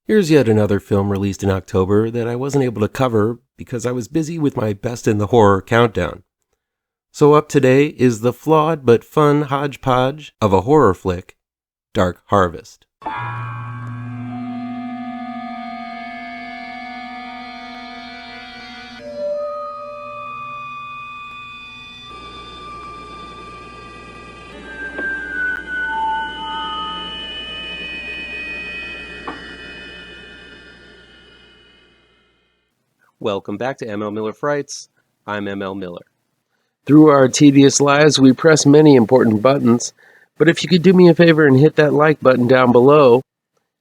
Here's yet another film released in October that I wasn't able to cover because I was busy with my Best in the Horror countdown. So up today is the flawed but fun hodgepodge of a horror flick, Dark Harvest. Welcome back to ML Miller Frights. I'm ML Miller. Through our tedious lives, we press many important buttons, but if you could do me a favor and hit that like button down below,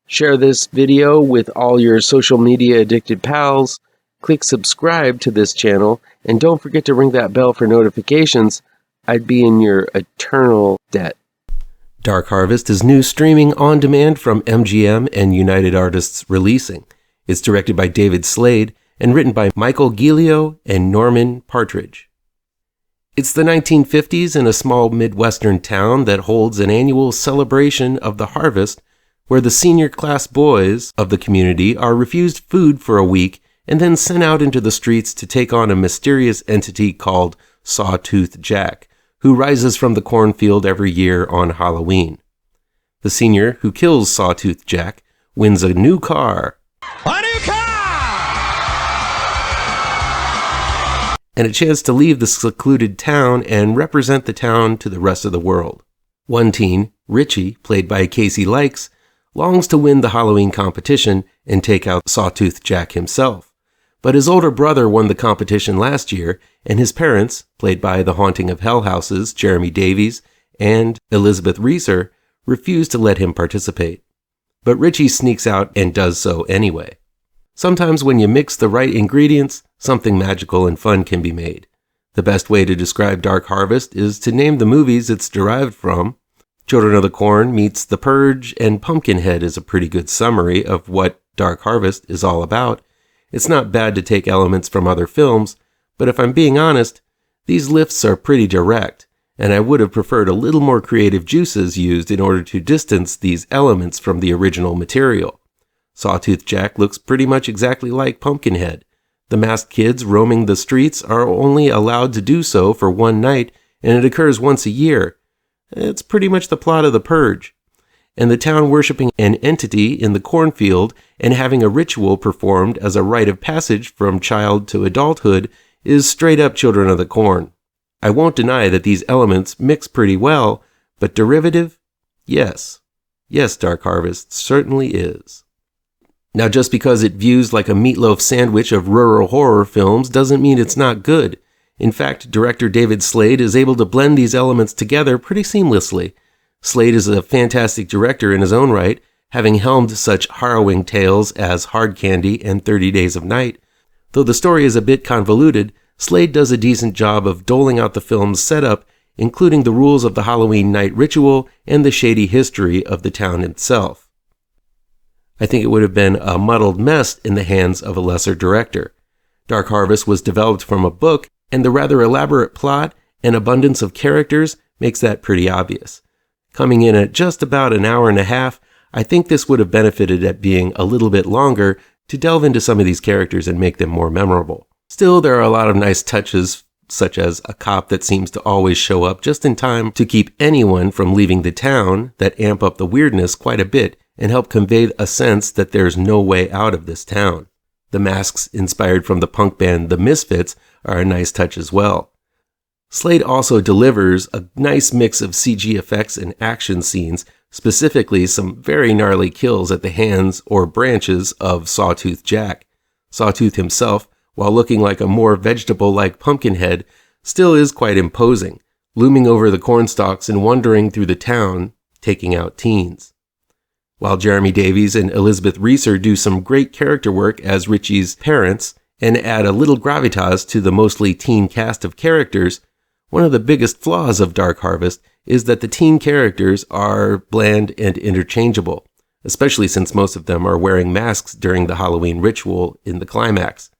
share this video with all your social media addicted pals, click subscribe to this channel, and don't forget to ring that bell for notifications. I'd be in your eternal debt. Dark Harvest is new streaming on demand from MGM and United Artists Releasing. It's directed by David Slade and written by Michael Gilio and Norman Partridge. It's the 1950s in a small Midwestern town that holds an annual celebration of the harvest where the senior class boys of the community are refused food for a week and then sent out into the streets to take on a mysterious entity called Sawtooth Jack, who rises from the cornfield every year on Halloween. The senior who kills Sawtooth Jack wins a new car. A new car! And a chance to leave the secluded town and represent the town to the rest of the world. One teen, Richie, played by Casey Likes, longs to win the Halloween competition and take out Sawtooth Jack himself. But his older brother won the competition last year, and his parents, played by The Haunting of Hell House's Jeremy Davies and Elizabeth Reeser, refuse to let him participate. But Richie sneaks out and does so anyway. Sometimes when you mix the right ingredients, something magical and fun can be made. The best way to describe Dark Harvest is to name the movies it's derived from. Children of the Corn meets The Purge, and Pumpkinhead is a pretty good summary of what Dark Harvest is all about. It's not bad to take elements from other films, but if I'm being honest, these lifts are pretty direct, and I would have preferred a little more creative juices used in order to distance these elements from the original material. Sawtooth Jack looks pretty much exactly like Pumpkinhead. The masked kids roaming the streets are only allowed to do so for one night, and it occurs once a year. It's pretty much the plot of The Purge. And the town worshipping an entity in the cornfield and having a ritual performed as a rite of passage from child to adulthood is straight up Children of the Corn. I won't deny that these elements mix pretty well, but derivative? Yes. Yes, Dark Harvest certainly is. Now, just because it views like a meatloaf sandwich of rural horror films doesn't mean it's not good. In fact, director David Slade is able to blend these elements together pretty seamlessly. Slade is a fantastic director in his own right, having helmed such harrowing tales as Hard Candy and 30 Days of Night. Though the story is a bit convoluted, Slade does a decent job of doling out the film's setup, including the rules of the Halloween night ritual and the shady history of the town itself. I think it would have been a muddled mess in the hands of a lesser director. Dark Harvest was developed from a book, and the rather elaborate plot and abundance of characters makes that pretty obvious. Coming in at just about an hour and a half, I think this would have benefited at being a little bit longer to delve into some of these characters and make them more memorable. Still, there are a lot of nice touches, such as a cop that seems to always show up just in time to keep anyone from leaving the town, that amp up the weirdness quite a bit and help convey a sense that there's no way out of this town. The masks inspired from the punk band The Misfits are a nice touch as well. Slade also delivers a nice mix of CG effects and action scenes, specifically some very gnarly kills at the hands or branches of Sawtooth Jack. Sawtooth himself, while looking like a more vegetable-like Pumpkinhead, still is quite imposing, looming over the cornstalks and wandering through the town, taking out teens. While Jeremy Davies and Elizabeth Reeser do some great character work as Richie's parents and add a little gravitas to the mostly teen cast of characters, one of the biggest flaws of Dark Harvest is that the teen characters are bland and interchangeable, especially since most of them are wearing masks during the Halloween ritual in the climax.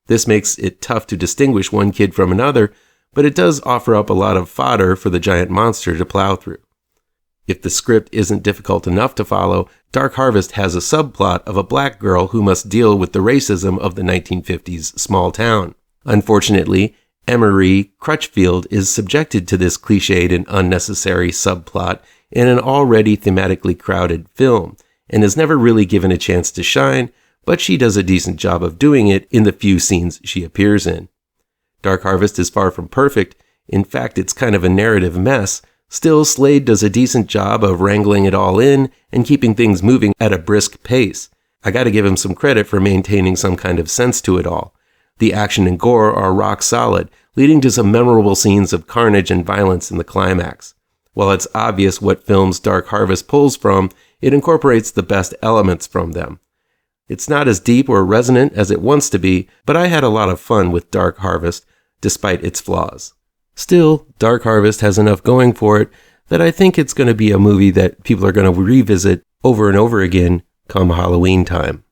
This makes it tough to distinguish one kid from another, but it does offer up a lot of fodder for the giant monster to plow through. If the script isn't difficult enough to follow, Dark Harvest has a subplot of a black girl who must deal with the racism of the 1950s small town. Unfortunately, Emery Crutchfield is subjected to this cliched and unnecessary subplot in an already thematically crowded film, and is never really given a chance to shine, but she does a decent job of doing it in the few scenes she appears in. Dark Harvest is far from perfect. In fact, it's kind of a narrative mess. Still, Slade does a decent job of wrangling it all in and keeping things moving at a brisk pace. I gotta give him some credit for maintaining some kind of sense to it all. The action and gore are rock solid, leading to some memorable scenes of carnage and violence in the climax. While it's obvious what films Dark Harvest pulls from, it incorporates the best elements from them. It's not as deep or resonant as it wants to be, but I had a lot of fun with Dark Harvest, despite its flaws. Still, Dark Harvest has enough going for it that I think it's going to be a movie that people are going to revisit over and over again come Halloween time.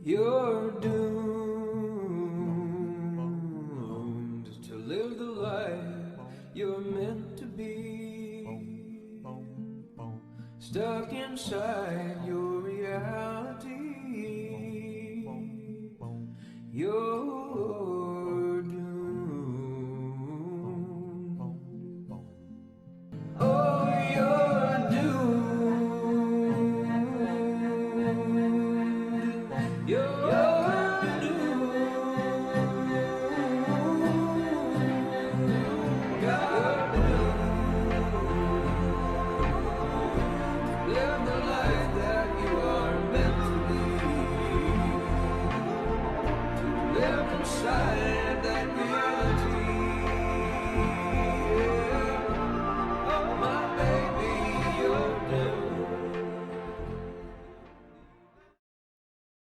You're doomed to live the life you're meant to be, stuck inside your reality.